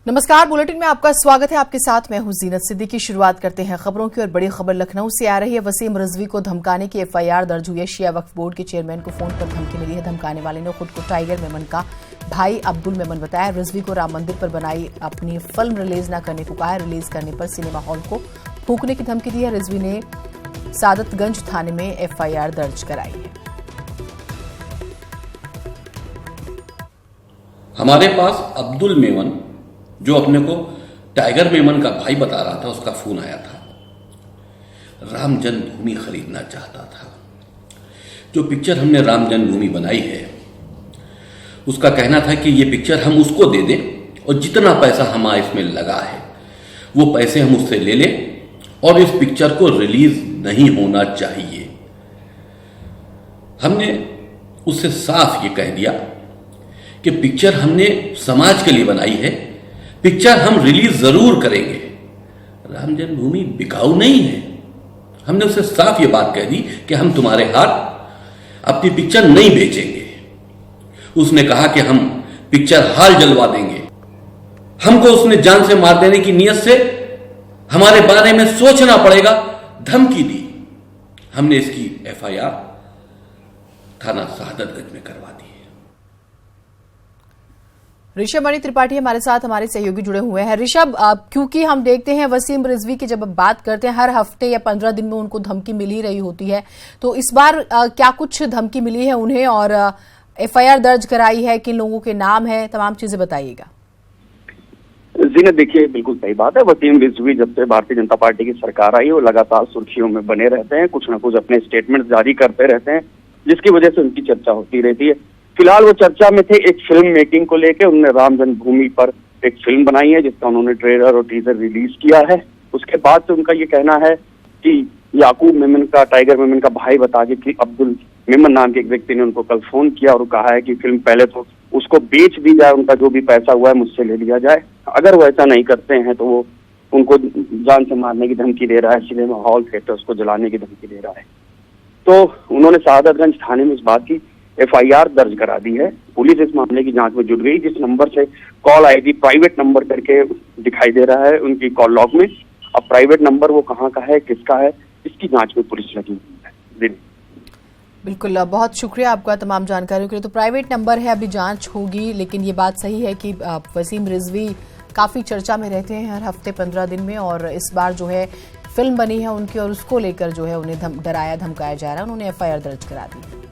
नमस्कार, बुलेटिन में आपका स्वागत है। आपके साथ मैं हूं जीनत सिद्दीकी। शुरुआत करते हैं खबरों की और बड़ी खबर लखनऊ से आ रही है। वसीम रिजवी को धमकाने की एफआईआर दर्ज हुई है। शिया वक्फ बोर्ड के चेयरमैन को फोन पर धमकी मिली है। धमकाने वाले ने खुद को टाइगर मेमन का भाई अब्दुल मेमन बताया। रिजवी को राम मंदिर पर बनाई अपनी फिल्म रिलीज न करने को कहा है। रिलीज करने पर सिनेमा हॉल को फूंकने की धमकी दी है। रिजवी ने सादतगंज थाने में एफआईआर दर्ज कराई है। हमारे पास अब्दुल मेमन, जो अपने को टाइगर मेमन का भाई बता रहा था, उसका फोन आया था। राम जन्मभूमि खरीदना चाहता था। जो पिक्चर हमने राम जन्मभूमि बनाई है, उसका कहना था कि ये पिक्चर हम उसको दे दें और जितना पैसा हमारा इसमें लगा है वो पैसे हम उससे ले लें और इस पिक्चर को रिलीज नहीं होना चाहिए। हमने उससे साफ ये कह दिया कि पिक्चर हमने समाज के लिए बनाई है, पिक्चर हम रिलीज जरूर करेंगे। राम जन्मभूमि बिकाऊ नहीं है। हमने उससे साफ ये बात कह दी कि हम तुम्हारे हाथ अपनी पिक्चर नहीं बेचेंगे। उसने कहा कि हम पिक्चर हाल जलवा देंगे। हमको उसने जान से मार देने की नीयत से हमारे बारे में सोचना पड़ेगा, धमकी दी। हमने इसकी एफआईआर थाना सादतगंज में करवा दी। ऋषभ मणि त्रिपाठी हमारे साथ, हमारे सहयोगी जुड़े हुए हैं। ऋषभ, क्योंकि हम देखते हैं वसीम रिजवी की जब बात करते हैं हर हफ्ते या 15 दिन में उनको धमकी मिल ही रही होती है, तो इस बार क्या कुछ धमकी मिली है उन्हें और एफआईआर दर्ज कराई है, किन लोगों के नाम है, तमाम चीजें बताइएगा। जी देखिए, बिल्कुल सही बात है। वसीम रिजवी जब से भारतीय जनता पार्टी की सरकार आई वो लगातार सुर्खियों में बने रहते हैं, कुछ न कुछ अपने स्टेटमेंट जारी करते रहते हैं, जिसकी वजह से उनकी चर्चा होती रहती है। फिलहाल वो चर्चा में थे एक फिल्म मेकिंग को लेकर। उन्होंने राम जन्मभूमि पर एक फिल्म बनाई है जिसका उन्होंने ट्रेलर और टीजर रिलीज किया है। उसके बाद से उनका ये कहना है कि याकूब मेमन का, टाइगर मेमन का भाई बता के कि अब्दुल मेमन नाम के एक व्यक्ति ने उनको कल फोन किया और कहा है कि फिल्म पहले तो उसको बेच दी जाए, उनका जो भी पैसा हुआ है मुझसे ले लिया जाए। अगर वो ऐसा नहीं करते हैं तो वो उनको जान से मारने की धमकी दे रहा है, सिनेमा हॉल थिएटर्स को जलाने की धमकी दे रहा है। तो उन्होंने सादतगंज थाने में इस बात की एफआईआर दर्ज करा दी है। पुलिस इस मामले की जांच में जुट गई। जिस नंबर से कॉल आई थी, प्राइवेट नंबर करके दिखाई दे रहा है उनकी कॉल लॉग में। अब प्राइवेट नंबर वो कहाँ का है, किसका है, इसकी जांच में पुलिस लगी हुई है। बिल्कुल, बहुत शुक्रिया आपका तमाम जानकारियों के लिए। तो प्राइवेट नंबर है, अभी जांच होगी, लेकिन ये बात सही है कि वसीम रिजवी काफी चर्चा में रहते हैं हर हफ्ते 15 दिन में, और इस बार जो है फिल्म बनी है उनकी और उसको लेकर जो है उन्हें डराया धमकाया जा रहा है। उन्होंने एफआईआर दर्ज करा दी।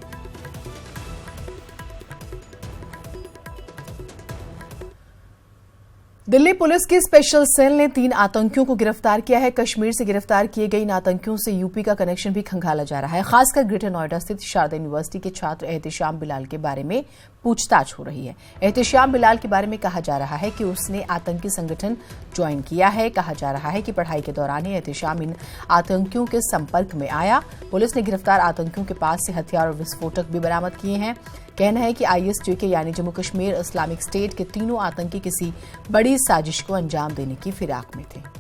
दिल्ली पुलिस की स्पेशल सेल ने 3 आतंकियों को गिरफ्तार किया है। कश्मीर से गिरफ्तार किए गए इन आतंकियों से यूपी का कनेक्शन भी खंगाला जा रहा है। खासकर ग्रेटर नोएडा स्थित शारदा यूनिवर्सिटी के छात्र एहतेशाम बिलाल के बारे में पूछताछ हो रही है। एहतेशाम बिलाल के बारे में कहा जा रहा है कि उसने आतंकी संगठन ज्वाइन किया है। कहा जा रहा है कि पढ़ाई के दौरान ही एहतेशाम इन आतंकियों के संपर्क में आया। पुलिस ने गिरफ्तार आतंकियों के पास से हथियार और विस्फोटक भी बरामद किए हैं। कहना है कि आईएसजेके यानी जम्मू कश्मीर इस्लामिक स्टेट के तीनों आतंकी किसी बड़ी साजिश को अंजाम देने की फिराक में थे।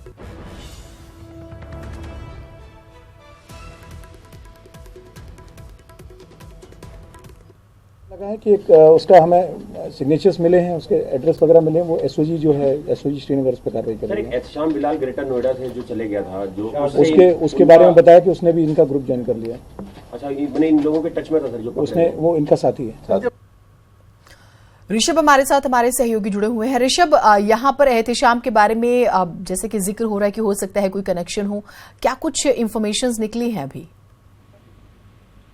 लगा है कि एक उसका हमें सिग्नेचर्स मिले हैं, उसके एड्रेस वगैरह मिले हैं। वो एसओजी जो है, एसओजी श्रीनगर उस पर कार्रवाई कर रही है। एहतेशाम बिलाल ग्रेटर नोएडा से जो चले गया था, जो उसके बारे में बताया कि उसने भी इनका ग्रुप ज्वाइन कर लिया। अच्छा, इन लोगों के टच में था सर जो उसने, वो इनका साथी है। ऋषभ हमारे साथ, हमारे सहयोगी जुड़े हुए हैं। ऋषभ, यहाँ पर एहतेशाम के बारे में जैसे कि जिक्र हो रहा है कि हो सकता है कोई कनेक्शन हो, क्या कुछ इंफॉर्मेशंस निकली हैं अभी?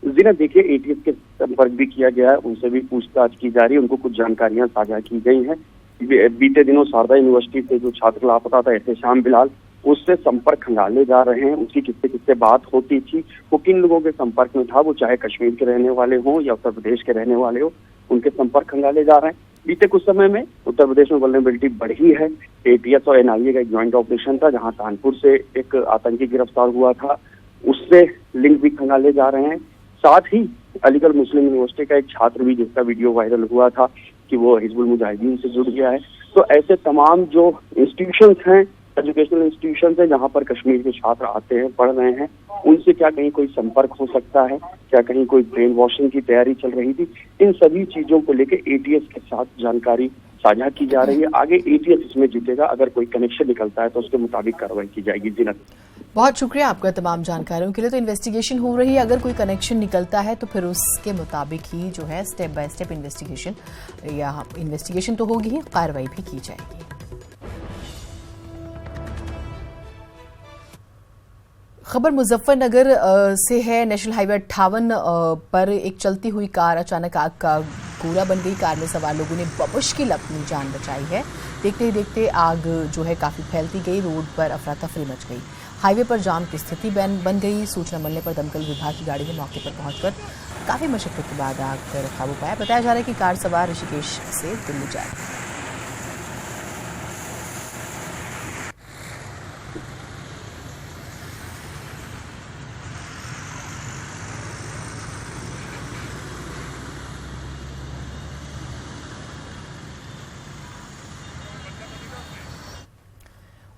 जी ना, देखिए, एटीएस के संपर्क भी किया गया है, उनसे भी पूछताछ की जा रही है, उनको कुछ जानकारियां साझा की गई हैं। बीते दिनों शारदा यूनिवर्सिटी से जो छात्र लापता था एहतेशाम बिलाल, उससे संपर्क खंगाले जा रहे हैं। उसकी किससे बात होती थी, वो किन लोगों के संपर्क में था, वो चाहे कश्मीर के रहने वाले हों या उत्तर प्रदेश के रहने वाले हो, उनके संपर्क खंगाले जा रहे हैं। बीते कुछ समय में उत्तर प्रदेश में वल्नरेबिलिटी बढ़ी है। एटीएस और एनआईए का एक ज्वाइंट ऑपरेशन था जहां कानपुर से एक आतंकी गिरफ्तार हुआ था, उससे लिंक भी खंगाले जा रहे हैं। साथ ही अलीगढ़ मुस्लिम यूनिवर्सिटी का एक छात्र भी, जिसका वीडियो वायरल हुआ था कि वो हिजबुल मुजाहिदीन से जुड़ गया है। तो ऐसे तमाम जो इंस्टीट्यूशंस हैं, एजुकेशनल इंस्टीट्यूशंस हैं, जहां पर कश्मीर के छात्र आते हैं, पढ़ रहे हैं, उनसे क्या कहीं कोई संपर्क हो सकता है, क्या कहीं कोई ब्रेन वॉशिंग की तैयारी चल रही थी, इन सभी चीजों को लेकर एटीएस के साथ जानकारी साझा की जा रही है। आगे ATS इसमें जीतेगा, अगर कोई कनेक्शन निकलता है तो उसके मुताबिक कार्रवाई की जाएगी। जीनत, बहुत शुक्रिया आपका तमाम जानकारियों के लिए। तो इन्वेस्टिगेशन हो रही है, अगर कोई कनेक्शन निकलता है तो फिर उसके मुताबिक ही जो है स्टेप बाय स्टेप इन्वेस्टिगेशन तो होगी ही, कार्रवाई भी की जाएगी। खबर मुजफ्फरनगर से है। नेशनल हाईवे 58 पर एक चलती हुई कार अचानक आग का गोला बन गई। कार में सवार लोगों ने बमुश्किल अपनी जान बचाई है। देखते ही देखते आग जो है काफी फैलती गई, रोड पर अफरा तफरी मच गई। हाईवे पर जाम की स्थिति बन गई। सूचना मिलने पर दमकल विभाग की गाड़ी ने मौके पर पहुंचकर काफी मशक्कत के बाद आग पर काबू पाया। बताया जा रहा है कि कार सवार ऋषिकेश से दिल्ली जा रही थी।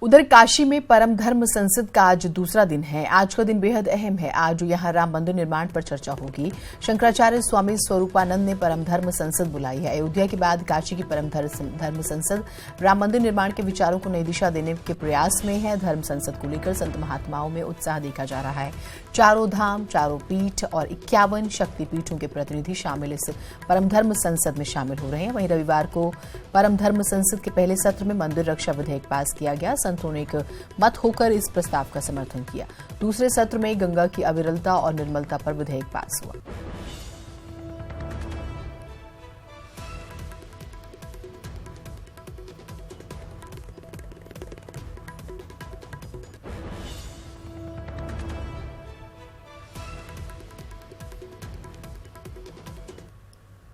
उधर काशी में परम धर्म संसद का आज दूसरा दिन है। आज का दिन बेहद अहम है। आज यहां राम मंदिर निर्माण पर चर्चा होगी। शंकराचार्य स्वामी स्वरूपानंद ने परम धर्म संसद बुलाई है। अयोध्या के बाद काशी की परम धर्म संसद राम मंदिर निर्माण के विचारों को नई दिशा देने के प्रयास में है। धर्म संसद को लेकर संत महात्माओं में उत्साह देखा जा रहा है। चारों धाम, चारों पीठ और 51 शक्तिपीठों के प्रतिनिधि शामिल इस परम धर्म संसद में शामिल हो रहे हैं। वहीं रविवार को परम धर्म संसद के पहले सत्र में मंदिर रक्षा विधेयक पास किया गया। संतों ने एक मत होकर इस प्रस्ताव का समर्थन किया। दूसरे सत्र में गंगा की अविरलता और निर्मलता पर विधेयक पास हुआ।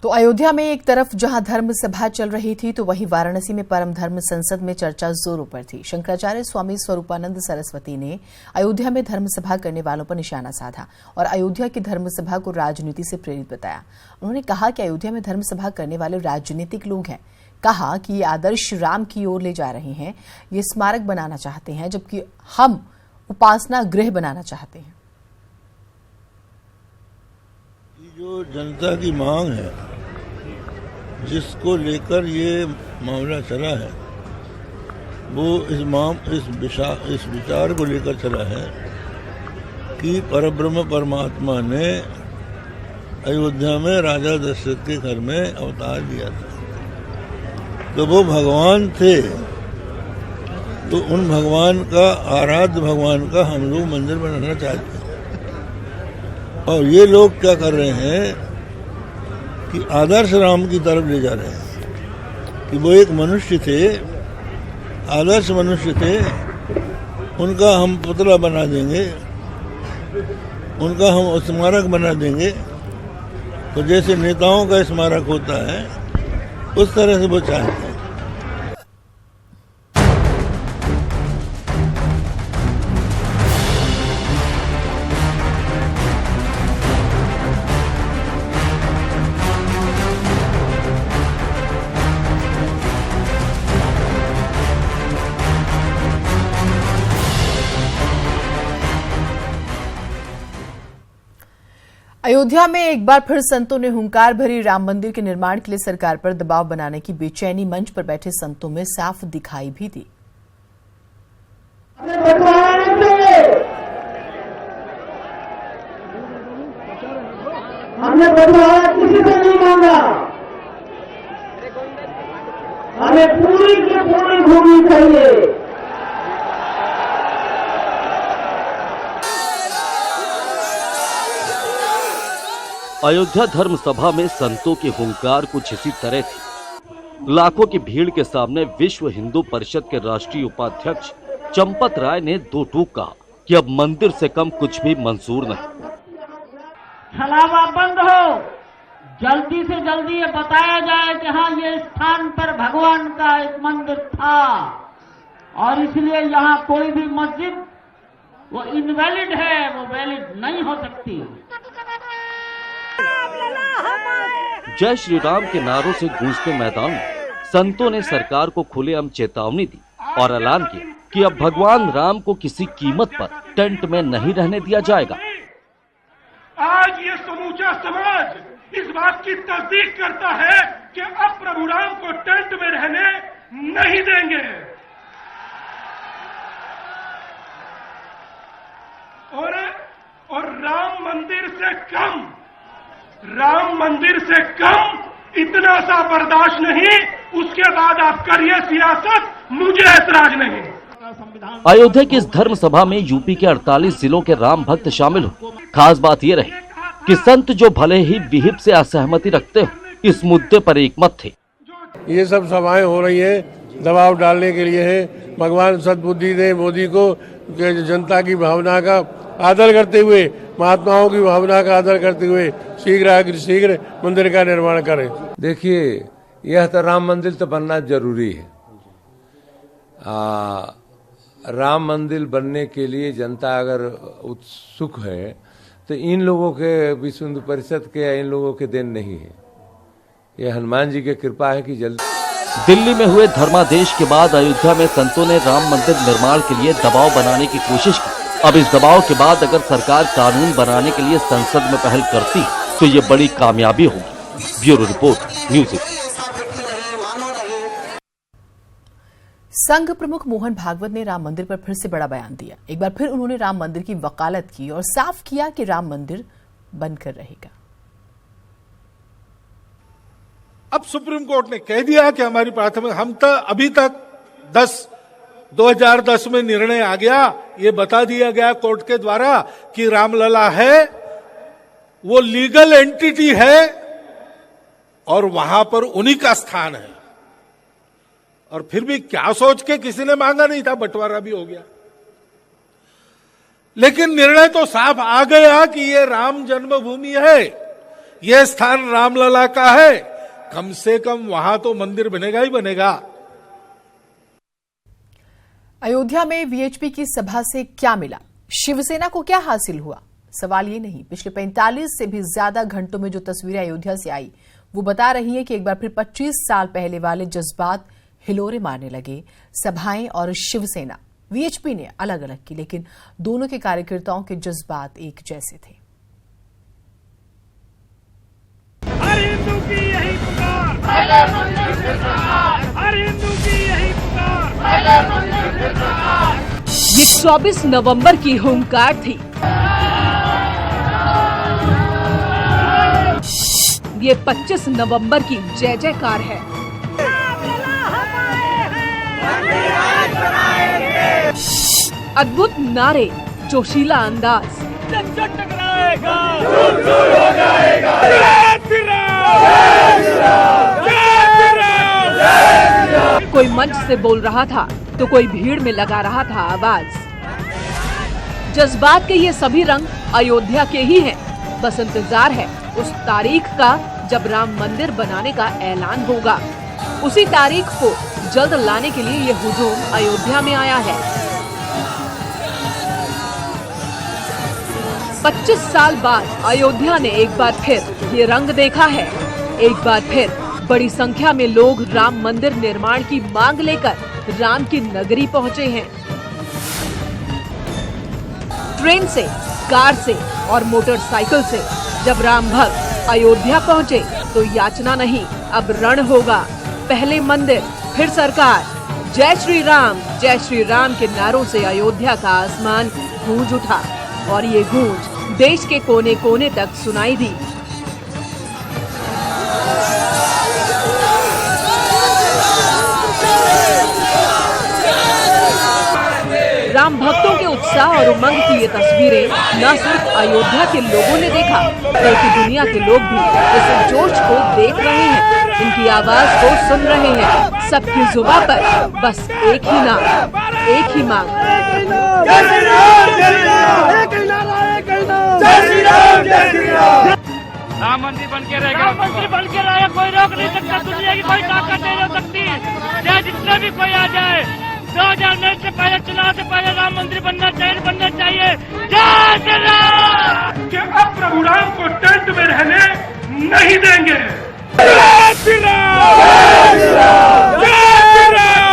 तो अयोध्या में एक तरफ जहां धर्म सभा चल रही थी, तो वहीं वाराणसी में परम धर्म संसद में चर्चा जोरों पर थी। शंकराचार्य स्वामी स्वरूपानंद सरस्वती ने अयोध्या में धर्म सभा करने वालों पर निशाना साधा और अयोध्या की धर्म सभा को राजनीति से प्रेरित बताया। उन्होंने कहा कि अयोध्या में धर्म सभा करने वाले राजनीतिक लोग हैं। कहा कि ये आदर्श राम की ओर ले जा रहे हैं, ये स्मारक बनाना चाहते हैं, जबकि हम उपासना गृह बनाना चाहते हैं। जो जनता की मांग है, जिसको लेकर ये मामला चला है, वो इस विचार को लेकर चला है कि परब्रह्म परमात्मा ने अयोध्या में राजा दशरथ के घर में अवतार लिया था। तो वो भगवान थे, तो उन भगवान का, आराध्य भगवान का हम लोग मंदिर बनाना चाहते हैं। और ये लोग क्या कर रहे हैं कि आदर्श राम की तरफ ले जा रहे हैं कि वो एक मनुष्य थे, आदर्श मनुष्य थे, उनका हम पुतला बना देंगे, उनका हम स्मारक बना देंगे। तो जैसे नेताओं का स्मारक होता है, उस तरह से वो चाहते हैं। अयोध्या में एक बार फिर संतों ने हुंकार भरी। राम मंदिर के निर्माण के लिए सरकार पर दबाव बनाने की बेचैनी मंच पर बैठे संतों में साफ दिखाई भी दी। हमने बंटवारा किसी से नहीं मांगा, हमें पूरी की पूरी भूमि चाहिए। अयोध्या धर्म सभा में संतों की हुंकार कुछ इसी तरह थी। लाखों की भीड़ के सामने विश्व हिंदू परिषद के राष्ट्रीय उपाध्यक्ष चंपत राय ने दो टूक कहा कि अब मंदिर से कम कुछ भी मंजूर नहीं। छलावा बंद हो, जल्दी से जल्दी ये बताया जाए कि हाँ, ये स्थान पर भगवान का एक मंदिर था और इसलिए यहाँ कोई भी मस्जिद वो इनवैलिड है, वो वैलिड नहीं हो सकती। जय श्री राम के नारों से गूंजते मैदान में संतों ने सरकार को खुलेआम चेतावनी दी और ऐलान किया कि अब भगवान राम को किसी कीमत पर टेंट में नहीं रहने दिया जाएगा। आज ये समूचा समाज इस बात की तस्दीक करता है कि अब प्रभु राम को टेंट में में रहने नहीं देंगे। और राम मंदिर से कम इतना सा बर्दाश्त नहीं। उसके बाद आप करिए सियासत, मुझे ऐतराज नहीं। अयोध्या की इस धर्म सभा में यूपी के 48 जिलों के राम भक्त शामिल हुए। खास बात ये रही कि संत जो भले ही विहिप से असहमति रखते हो, इस मुद्दे पर एक मत थे। ये सब सभाएं हो रही है दबाव डालने के लिए है। भगवान सद्बुद्धि दे मोदी को, जनता की भावना का आदर करते हुए, महात्माओं की भावना का आदर करते हुए शीघ्र मंदिर का निर्माण करें। देखिए, यह तो राम मंदिर तो बनना जरूरी है। राम मंदिर बनने के लिए जनता अगर उत्सुक है तो इन लोगों के विश्व हिंदू परिषद के या इन लोगों के देन नहीं है। यह हनुमान जी की कृपा है कि जल्दी। दिल्ली में हुए धर्मादेश के बाद अयोध्या में संतों ने राम मंदिर निर्माण के लिए दबाव बनाने की कोशिश की। अब इस दबाव के बाद अगर सरकार कानून बनाने के लिए संसद में पहल करती तो ये बड़ी कामयाबी होगी। Bureau report, news 18। संघ प्रमुख मोहन भागवत ने राम मंदिर पर फिर से बड़ा बयान दिया। एक बार फिर उन्होंने राम मंदिर की वकालत की और साफ किया कि राम मंदिर बनकर रहेगा। अब सुप्रीम कोर्ट ने कह दिया कि हमारी प्राथमिक, हम तो अभी तक 2010 में निर्णय आ गया, ये बता दिया गया कोर्ट के द्वारा कि रामलला है, वो लीगल एंटिटी है और वहां पर उन्हीं का स्थान है। और फिर भी क्या सोच के किसी ने मांगा नहीं था, बंटवारा भी हो गया। लेकिन निर्णय तो साफ आ गया कि ये राम जन्मभूमि है, ये स्थान रामलला का है, कम से कम वहां तो मंदिर बनेगा ही बनेगा। अयोध्या में वीएचपी की सभा से क्या मिला, शिवसेना को क्या हासिल हुआ? सवाल ये नहीं, पिछले 45 से भी ज्यादा घंटों में जो तस्वीरें अयोध्या से आई वो बता रही है कि एक बार फिर 25 साल पहले वाले जज्बात हिलोरे मारने लगे। सभाएं और शिवसेना, वीएचपी ने अलग अलग की, लेकिन दोनों के कार्यकर्ताओं के जज्बात एक जैसे थे। हर हिंदू की यही पुकार, हर हिंदू की यही पुकार। ये 24 नवंबर की हुंकार थी। ये 25 नवंबर की जय जयकार है। अद्भुत नारे, जोशीला अंदाज, टकराएगा, कोई मंच से बोल रहा था तो कोई भीड़ में लगा रहा था आवाज। जज्बात के ये सभी रंग अयोध्या के ही हैं। बस इंतजार है उस तारीख का जब राम मंदिर बनाने का ऐलान होगा। उसी तारीख को जल्द लाने के लिए ये हुजूम अयोध्या में आया है। 25 साल बाद अयोध्या ने एक बार फिर ये रंग देखा है। एक बार फिर बड़ी संख्या में लोग राम मंदिर निर्माण की मांग लेकर राम की नगरी पहुंचे हैं। ट्रेन से, कार से और मोटरसाइकिल से जब राम भक्त अयोध्या पहुंचे तो याचना नहीं, अब रण होगा। पहले मंदिर, फिर सरकार। जय श्री राम के नारों से अयोध्या का आसमान गूंज उठा और ये गूंज देश के कोने कोने तक सुनाई दी। राम भक्तों के उत्साह और उमंग की ये तस्वीरें न सिर्फ अयोध्या के लोगों ने देखा, बल्कि दुनिया के लोग भी इस जोश को देख रहे हैं, इनकी आवाज को सुन रहे हैं। सबकी जुबान पर बस एक ही नाम, एक ही मांग। राम मंदिर बन के रहेगा, राम मंदिर बन के रहेगा। कोई रोक नहीं सकता, दुनिया की कोई ताकत नहीं रोक सकती। चाहे जितना भी कोई आ जाए, 2009 से पहले, चुनाव से पहले राम मंदिर बनना चाहिए। जय श्री राम। कि अब प्रभु राम को टेंट में रहने नहीं देंगे। जय श्री राम, जय श्री राम, जय श्री राम।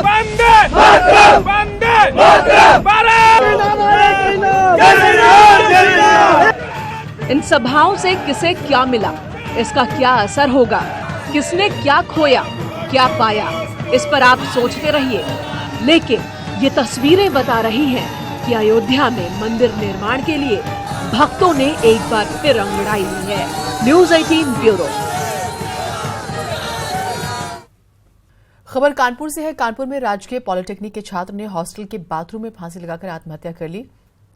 वंदे मातरम, वंदे इन सभाओं से किसे क्या मिला, इसका क्या असर होगा, किसने क्या खोया, क्या पाया, इस पर आप सोचते रहिए। लेकिन ये तस्वीरें बता रही हैं कि अयोध्या में मंदिर निर्माण के लिए भक्तों ने एक बार फिर अंगड़ाई ली है। News 18 bureau. खबर कानपुर से है। कानपुर में राजकीय पॉलिटेक्निक के छात्र ने हॉस्टल के बाथरूम में फांसी लगाकर आत्महत्या कर ली।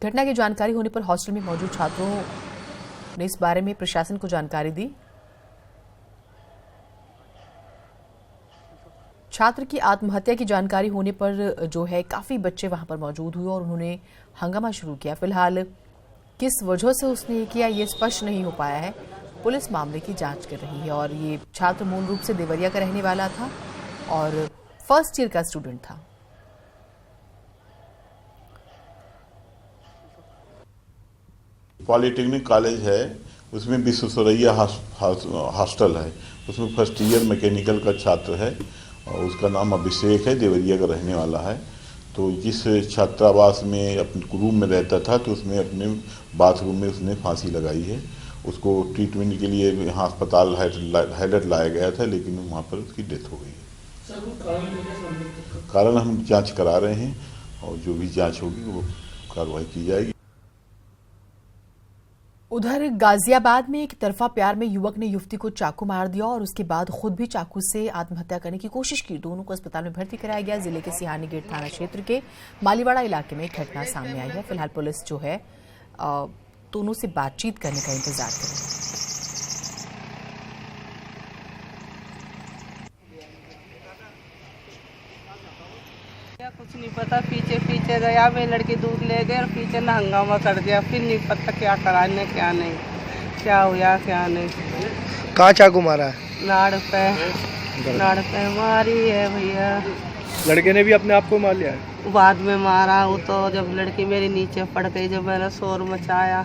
घटना की जानकारी होने पर हॉस्टल में मौजूद छात्रों ने इस बारे में प्रशासन को जानकारी दी। छात्र की आत्महत्या की जानकारी होने पर जो है काफी बच्चे वहां पर मौजूद हुए और उन्होंने हंगामा शुरू किया। फिलहाल किस वजह से उसने ये किया ये स्पष्ट नहीं हो पाया है। पुलिस मामले की जांच कर रही है और ये छात्र मूल रूप से देवरिया का रहने वाला था और फर्स्ट ईयर का स्टूडेंट था। पॉलिटेक्निक कॉलेज है, उसमें विश्वेश्वरैया हॉस्टल है, उसमें फर्स्ट ईयर मैकेनिकल का छात्र है और उसका नाम अभिषेक है, देवरिया का रहने वाला है। तो जिस छात्रावास में अपने रूम में रहता था तो उसमें अपने बाथरूम में उसने फांसी लगाई है। उसको ट्रीटमेंट के लिए यहाँ अस्पताल हैदर लाया गया था, लेकिन वहाँ पर उसकी डेथ हो गई है। कारण हम जांच करा रहे हैं और जो भी जांच होगी वो कार्रवाई की जाएगी। उधर गाजियाबाद में एक तरफा प्यार में युवक ने युवती को चाकू मार दिया और उसके बाद खुद भी चाकू से आत्महत्या करने की कोशिश की। दोनों को अस्पताल में भर्ती कराया गया। जिले के सिहानी गेट थाना क्षेत्र के मालीवाड़ा इलाके में एक घटना सामने आई है। फिलहाल पुलिस जो है दोनों से बातचीत करने का इंतजार कर रही है। कुछ नहीं पता, पीछे पीछे गया, वे लड़की दूध ले गए और पीछे ना हंगामा कर दिया। फिर नहीं पता क्या कराने क्या नहीं, क्या हुआ क्या नहीं। कहाँ चाकू मारा है? नाड़ पे मारी है भैया। लड़के ने भी अपने आप को मार लिया है? बाद में मारा वो तो, जब लड़की मेरी नीचे पड़ गई, जब मैंने शोर मचाया।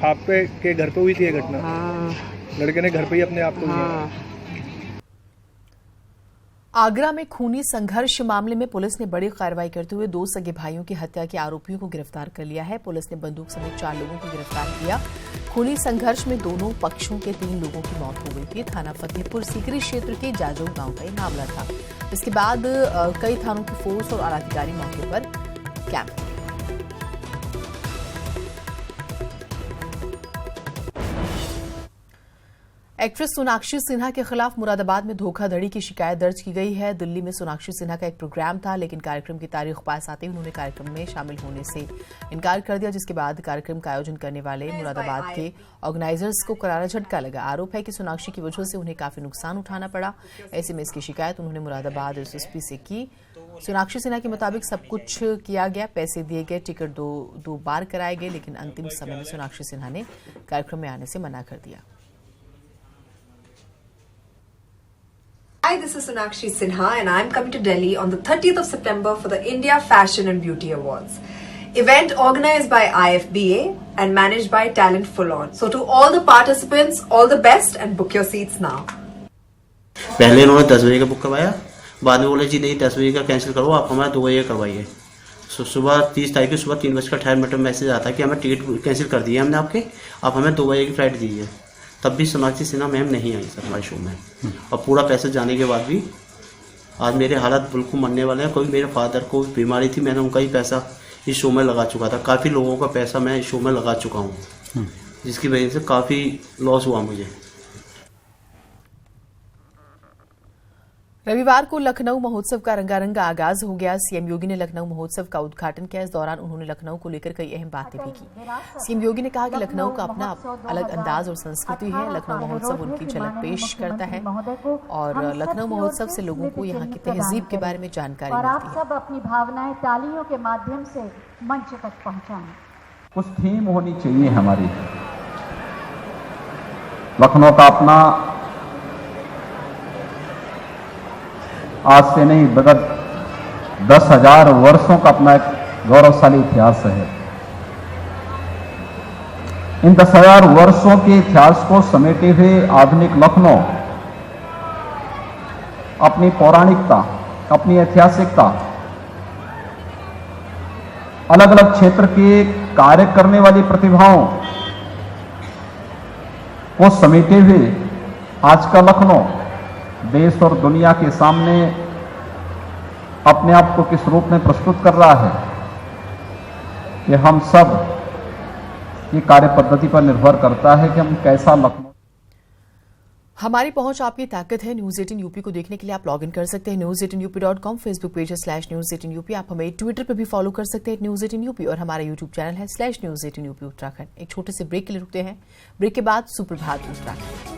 आप के घर पे हुई थी ये घटना? हाँ। लड़के ने घर पे ही अपने आप को हाँ। आगरा में खूनी संघर्ष मामले में पुलिस ने बड़ी कार्रवाई करते हुए 2 सगे भाइयों की हत्या के आरोपियों को गिरफ्तार कर लिया है। पुलिस ने बंदूक समेत 4 लोगों को गिरफ्तार किया। खूनी संघर्ष में दोनों पक्षों के 3 लोगों की मौत हो गई थी। थाना फतेहपुर सीकरी क्षेत्र के जाजो गांव का ये मामला था। इसके बाद कई थानों की फोर्स और आला अधिकारी मौके पर कैंप। एक्ट्रेस सोनाक्षी सिन्हा के खिलाफ मुरादाबाद में धोखाधड़ी की शिकायत दर्ज की गई है। दिल्ली में सोनाक्षी सिन्हा का एक प्रोग्राम था, लेकिन कार्यक्रम की तारीख पास आते ही उन्होंने कार्यक्रम में शामिल होने से इनकार कर दिया, जिसके बाद कार्यक्रम का आयोजन करने वाले मुरादाबाद के ऑर्गेनाइजर्स को करारा झटका लगा। आरोप है कि सोनाक्षी की वजह से उन्हें काफी नुकसान उठाना पड़ा। ऐसे में इसकी शिकायत उन्होंने मुरादाबाद एसएसपी से की। सोनाक्षी सिन्हा के मुताबिक सब कुछ किया गया, पैसे दिए गए, टिकट दो बार कराए गए, लेकिन अंतिम समय में सोनाक्षी सिन्हा ने कार्यक्रम में आने से मना कर दिया। Hi, this is Sonakshi Sinha and I'm coming to Delhi on the 30th of September for the India Fashion and Beauty Awards. Event organized by IFBA and managed by Talent Full On. So to all the participants, all the best and book your seats now. पहले उन्होंने 10 बजे का book करवाया, बाद में बोले जी नहीं 10 बजे का कैंसिल करो, आप हमारा 2 बजे करवाइए। सुबह 30 तारीख को सुबह 3:58 मैसेज आता है कि हमें टिकट कैंसिल कर दिया हमने आपके, आप हमें 2 बजे की फ्लाइट दीजिए। तब भी सोनाक्षी सिन्हा मैम नहीं आई सर हमारे शो में, और पूरा पैसे जाने के बाद भी आज मेरे हालात बिल्कुल मरने वाले हैं। कोई मेरे फादर को बीमारी थी, मैंने उनका ही पैसा इस शो में लगा चुका था। काफ़ी लोगों का पैसा मैं इस शो में लगा चुका हूँ, जिसकी वजह से काफ़ी लॉस हुआ मुझे। रविवार को लखनऊ महोत्सव का रंगारंग आगाज हो गया। सीएम योगी ने लखनऊ महोत्सव का उद्घाटन किया। इस दौरान उन्होंने लखनऊ को लेकर कई अहम बातें भी की। सीएम योगी ने कहा कि लखनऊ का अपना अलग अंदाज और संस्कृति है। लखनऊ महोत्सव उनकी झलक पेश करता है और लखनऊ महोत्सव से लोगों को यहाँ की तहजीब के बारे में जानकारी मिलती है। सब अपनी भावनाएं तालियों के माध्यम से मंच तक पहुँचाएं। कुछ थीम होनी चाहिए हमारी। लखनऊ का अपना आज से नहीं विगत 10,000 वर्षों का अपना एक गौरवशाली इतिहास है। इन 10,000 वर्षों के इतिहास को समेटे हुए आधुनिक लखनऊ अपनी पौराणिकता, अपनी ऐतिहासिकता, अलग अलग क्षेत्र के कार्य करने वाली प्रतिभाओं को समेटे हुए आज का लखनऊ देश और दुनिया के सामने अपने आप को किस रूप में प्रस्तुत कर रहा है, ये हम सब की कार्य पद्धति पर निर्भर करता है कि हम कैसा लखनऊ। हमारी पहुंच आपकी ताकत है। न्यूज 18 यूपी को देखने के लिए आप लॉग इन कर सकते हैं news18up.com, फेसबुक पेज है /news18up। आप हमें ट्विटर पर भी फॉलो कर सकते हैं news18up, और हमारा यूट्यूब चैनल है /news18up उत्तराखंड। एक छोटे से ब्रेक के लिए रुकते हैं। ब्रेक के बाद सुप्रभात उत्तराखंड।